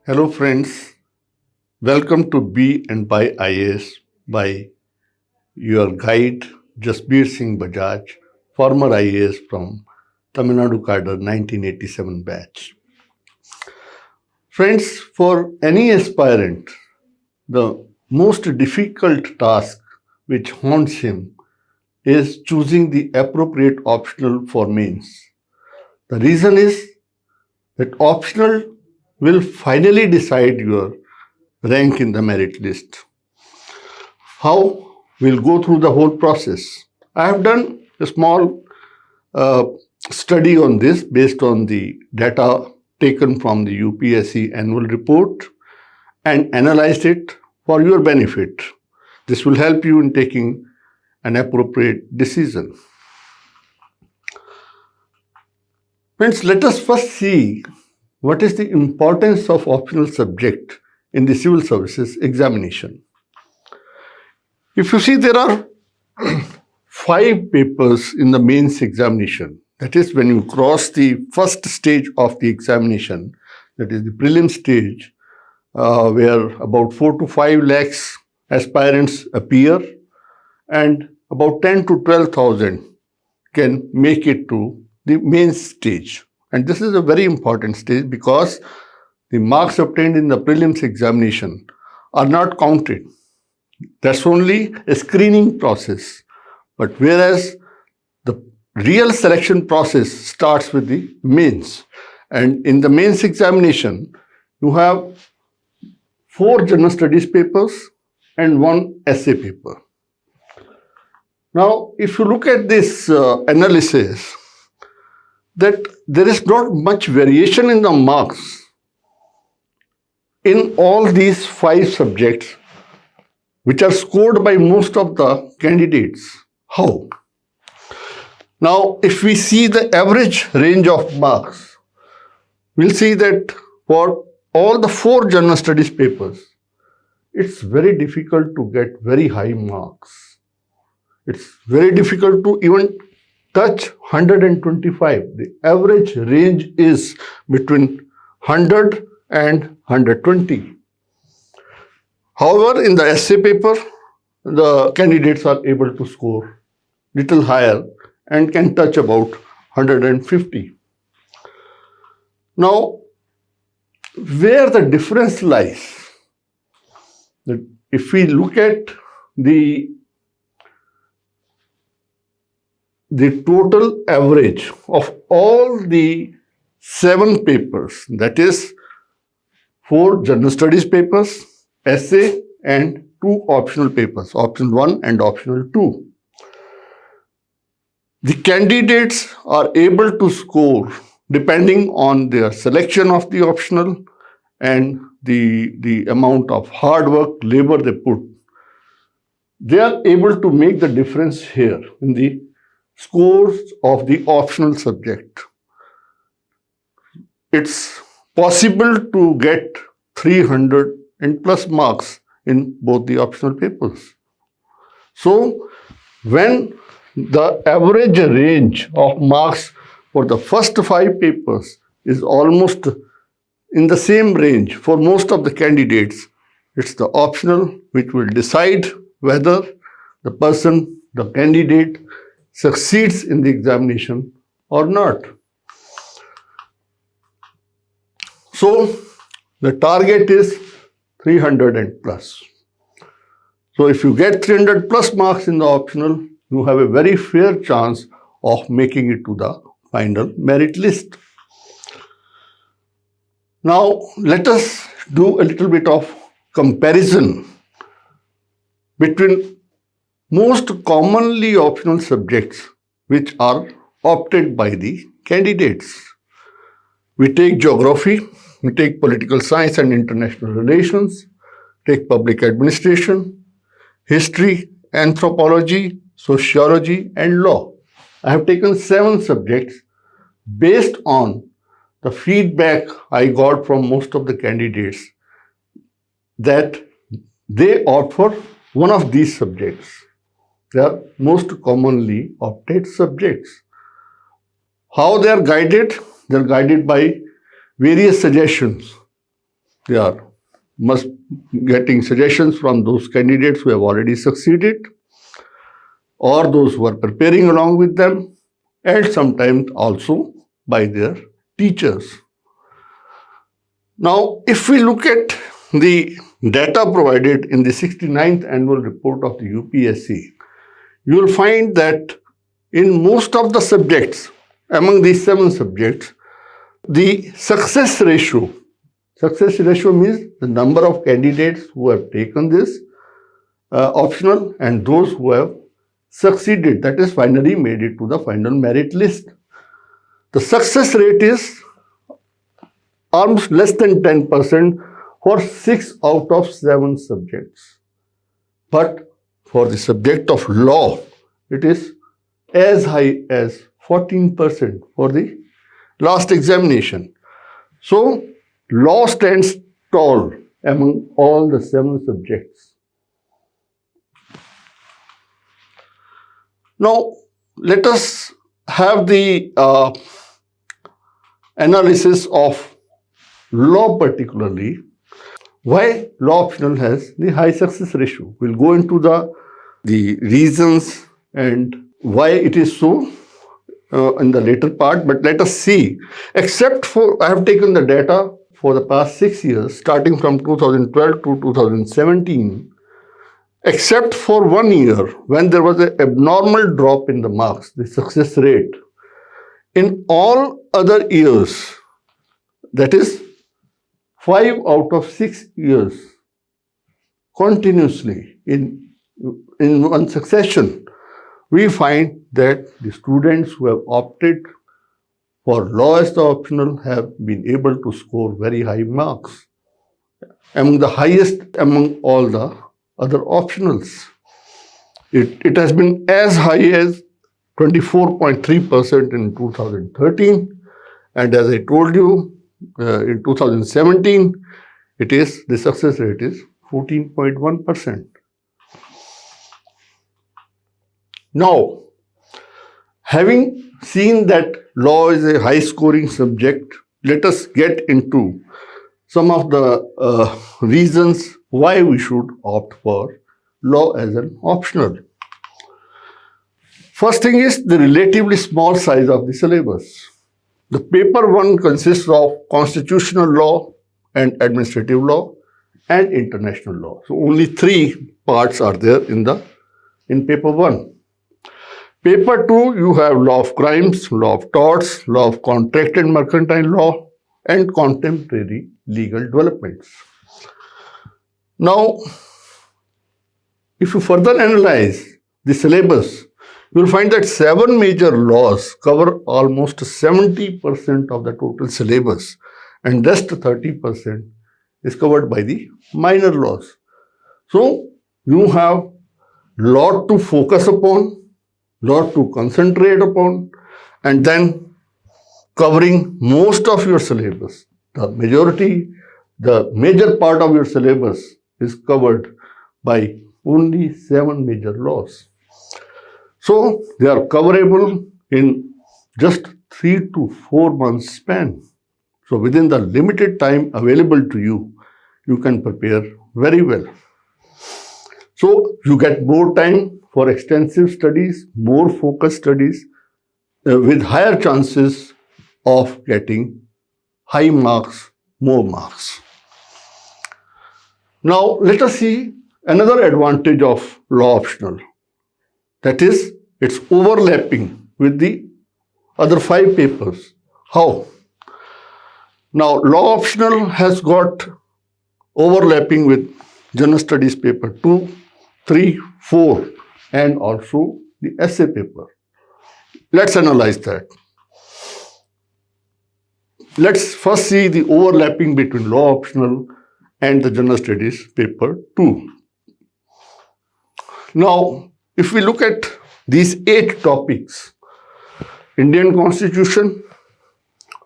Hello, friends. Welcome to Be and By IAS by your guide Jasbir Singh Bajaj, former IAS from Tamil Nadu cadre 1987 batch. Friends, for any aspirant, the most difficult task which haunts him is choosing the appropriate optional for mains. The reason is that optional will finally decide your rank in the merit list. How? We'll go through the whole process. I have done a small study on this based on the data taken from the UPSC annual report and analyzed it for your benefit. This will help you in taking an appropriate decision. Friends, let us first see what is the importance of optional subject in the civil services examination. If you see, there are 5 papers in the mains examination. That is, when you cross the first stage of the examination, that is the prelim stage, where about 4 to 5 lakhs aspirants appear and about 10 to 12,000 can make it to the mains stage. And this is a very important stage because the marks obtained in the prelims examination are not counted. That's only a screening process. But whereas the real selection process starts with the mains. And in the mains examination, you have 4 general studies papers and 1 essay paper. Now, if you look at this analysis, that there is not much variation in the marks in all these 5 subjects which are scored by most of the candidates. How? Now, if we see the average range of marks, we'll see that for all the 4 general studies papers, it's very difficult to get very high marks. It's very difficult to even touch 125. The average range is between 100 and 120. However, in the essay paper, the candidates are able to score little higher and can touch about 150. Now, where the difference lies, that if we look at the total average of all the 7 papers, that is 4 general studies papers, essay and 2 optional papers, optional 1 and optional 2. The candidates are able to score depending on their selection of the optional and the amount of hard work, labor they put. They are able to make the difference here in the scores of the optional subject. It's possible to get 300 and plus marks in both the optional papers. So, when the average range of marks for the first 5 papers is almost in the same range for most of the candidates, it's the optional which will decide whether the person, the candidate, succeeds in the examination or not. So, the target is 300 and plus. So, if you get 300 plus marks in the optional, you have a very fair chance of making it to the final merit list. Now, let us do a little bit of comparison between most commonly optional subjects which are opted by the candidates. We take geography, we take political science and international relations, take public administration, history, anthropology, sociology, and law. I have taken 7 subjects based on the feedback I got from most of the candidates that they opt for one of these subjects. They are most commonly opted subjects. How they are guided? They are guided by various suggestions They are must getting suggestions from those candidates who have already succeeded or those who are preparing along with them, and sometimes also by their teachers. Now, if we look at the data provided in the 69th annual report of the UPSC, you will find that in most of the subjects, among these 7 subjects, the success ratio means the number of candidates who have taken this optional and those who have succeeded, that is, finally made it to the final merit list. The success rate is almost less than 10% for 6 out of 7 subjects. But for the subject of law, it is as high as 14% for the last examination. So, law stands tall among all the 7 subjects. Now, let us have the analysis of law particularly. Why law optional has the high success ratio? We'll go into the reasons and why it is so in the later part, but let us see. Except for, I have taken the data for the past 6 years, starting from 2012 to 2017, except for 1 year when there was an abnormal drop in the marks, the success rate. In all other years, that is 5 out of 6 years, continuously in one succession, we find that the students who have opted for law as the optional have been able to score very high marks, among the highest among all the other optionals. It has been as high as 24.3% in 2013, and as I told you, in 2017, the success rate is 14.1%. Now, having seen that law is a high-scoring subject, let us get into some of the reasons why we should opt for law as an optional. First thing is the relatively small size of the syllabus. The paper 1 consists of constitutional law and administrative law and international law. So only 3 parts are there in paper 1. Paper 2, you have law of crimes, law of torts, law of contract and mercantile law, and contemporary legal developments. Now, if you further analyze the syllabus, you will find that 7 major laws cover almost 70% of the total syllabus, and rest 30% is covered by the minor laws. So, you have lot to focus upon, lot to concentrate upon, and then covering most of your syllabus. The major part of your syllabus is covered by only 7 major laws. So, they are coverable in just 3 to 4 months span. So, within the limited time available to you, you can prepare very well. So, you get more time for extensive studies, more focused studies, with higher chances of getting high marks, more marks. Now, let us see another advantage of law optional. That is, it's overlapping with the other 5 papers. How? Now, law optional has got overlapping with general studies paper 2, 3, 4, and also the essay paper. Let's analyze that. Let's first see the overlapping between law optional and the general studies paper 2. Now, if we look at these 8 topics, Indian Constitution,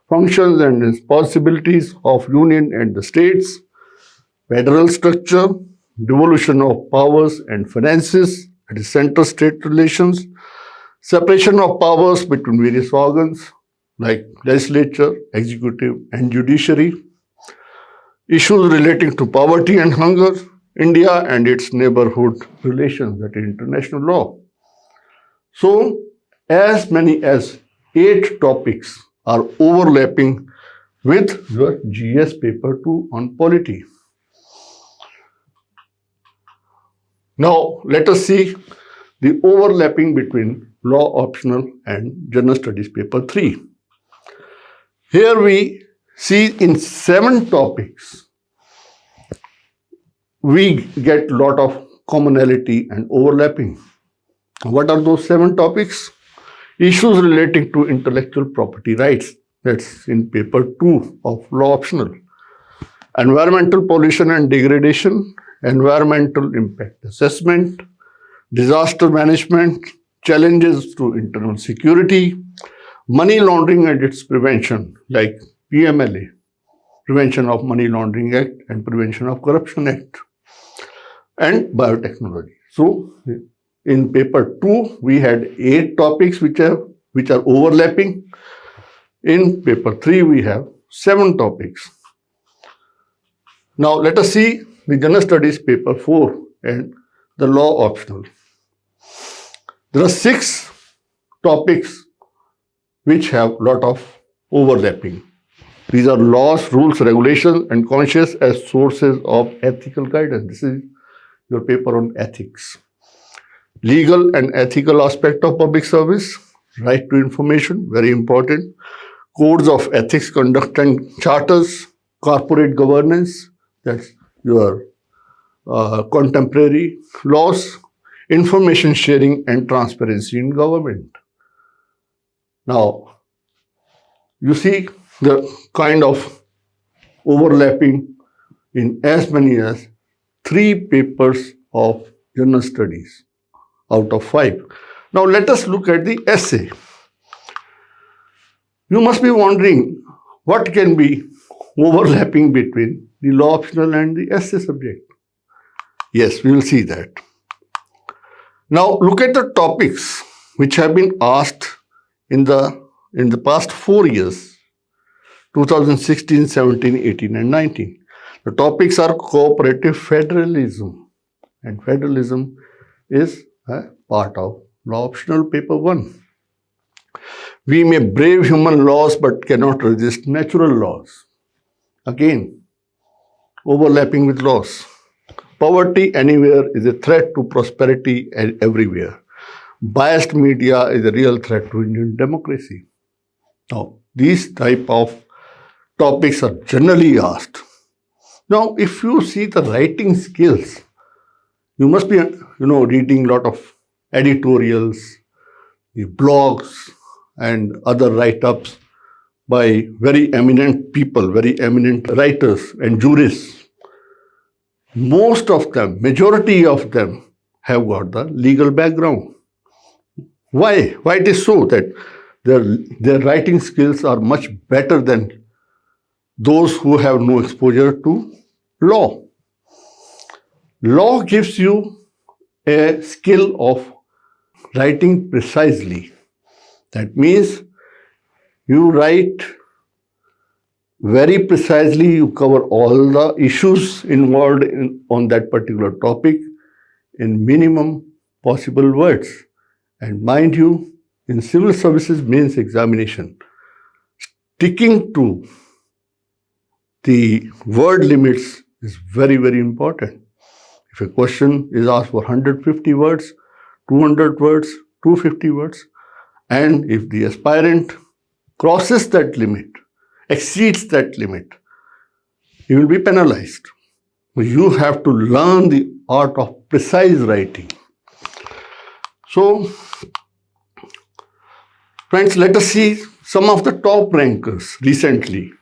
functions and responsibilities of Union and the states, federal structure, devolution of powers and finances, that is center-state relations, separation of powers between various organs like legislature, executive and judiciary, issues relating to poverty and hunger, India and its neighborhood relations, that is international law. So, as many as 8 topics are overlapping with your GS paper 2 on polity. Now, let us see the overlapping between law optional and general studies paper 3. Here we see in 7 topics, we get a lot of commonality and overlapping. What are those 7 topics? Issues relating to intellectual property rights, that's in paper 2 of law optional. Environmental pollution and degradation, environmental impact assessment, disaster management, challenges to internal security, money laundering and its prevention, like PMLA, Prevention of Money Laundering Act and Prevention of Corruption Act, and biotechnology. So, in paper 2, we had 8 topics which are overlapping. In paper 3, we have 7 topics. Now, let us see the general studies paper 4 and the law optional. There are 6 topics which have a lot of overlapping. These are laws, rules, regulations, and conscience as sources of ethical guidance. This is your paper on ethics. Legal and ethical aspect of public service, right to information, very important. Codes of ethics, conduct, and charters, corporate governance, that's your contemporary laws, information sharing and transparency in government. Now, you see the kind of overlapping in as many as 3 papers of general studies out of 5. Now, let us look at the essay. You must be wondering what can be overlapping between the law optional and the essay subject. Yes, we will see that. Now, look at the topics which have been asked in the past 4 years, 2016, 17, 18, and 19. The topics are cooperative federalism, and federalism is a part of law optional paper 1. We may brave human laws but cannot resist natural laws. Again, overlapping with laws. Poverty anywhere is a threat to prosperity everywhere. Biased media is a real threat to Indian democracy. Now, these type of topics are generally asked. Now, if you see the writing skills, you must be, reading a lot of editorials, the blogs, and other write-ups by very eminent people, very eminent writers and jurists. Most of them, majority of them, have got the legal background. Why? Why it is so that their writing skills are much better than those who have no exposure to law. Law gives you a skill of writing precisely. That means you write very precisely, you cover all the issues involved on that particular topic in minimum possible words. And mind you, in civil services mains examination, sticking to the word limits is very, very important. If a question is asked for 150 words, 200 words, 250 words, and if the aspirant crosses that limit, exceeds that limit, he will be penalized. You have to learn the art of precise writing. So, friends, let us see some of the top rankers recently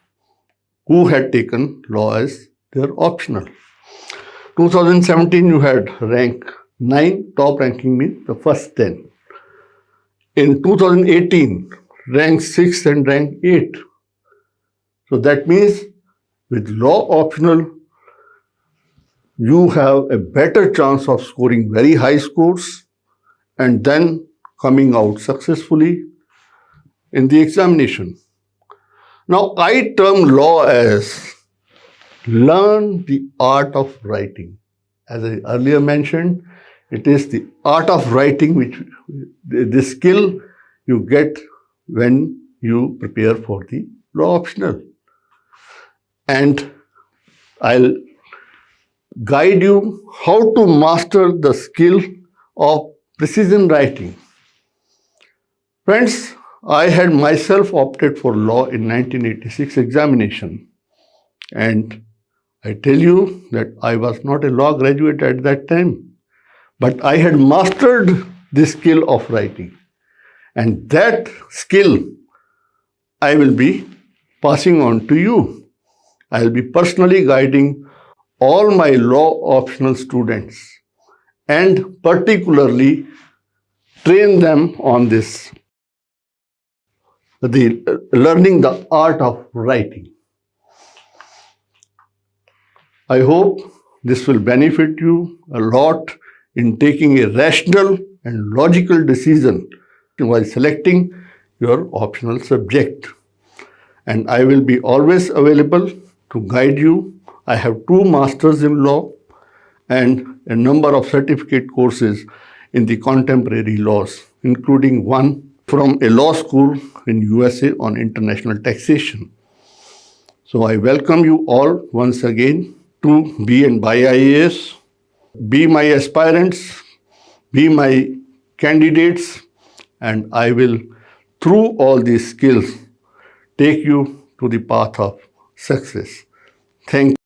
who had taken law as their optional. 2017, you had rank 9, top ranking means the first 10. In 2018, rank 6 and rank 8. So that means with law optional, you have a better chance of scoring very high scores and then coming out successfully in the examination. Now, I term law as learn the art of writing. As I earlier mentioned, it is the art of writing which the skill you get when you prepare for the law optional. And I'll guide you how to master the skill of precision writing. Friends, I had myself opted for law in 1986 examination, and I tell you that I was not a law graduate at that time, but I had mastered the skill of writing, and that skill I will be passing on to you. I will be personally guiding all my law optional students and particularly train them on this, learning the art of writing. I hope this will benefit you a lot in taking a rational and logical decision while selecting your optional subject. And I will be always available to guide you. I have 2 masters in law and a number of certificate courses in the contemporary laws, including one from a law school in USA on international taxation. So I welcome you all once again to be and buy IAS, be my aspirants, be my candidates, and I will, through all these skills, take you to the path of success. Thank you.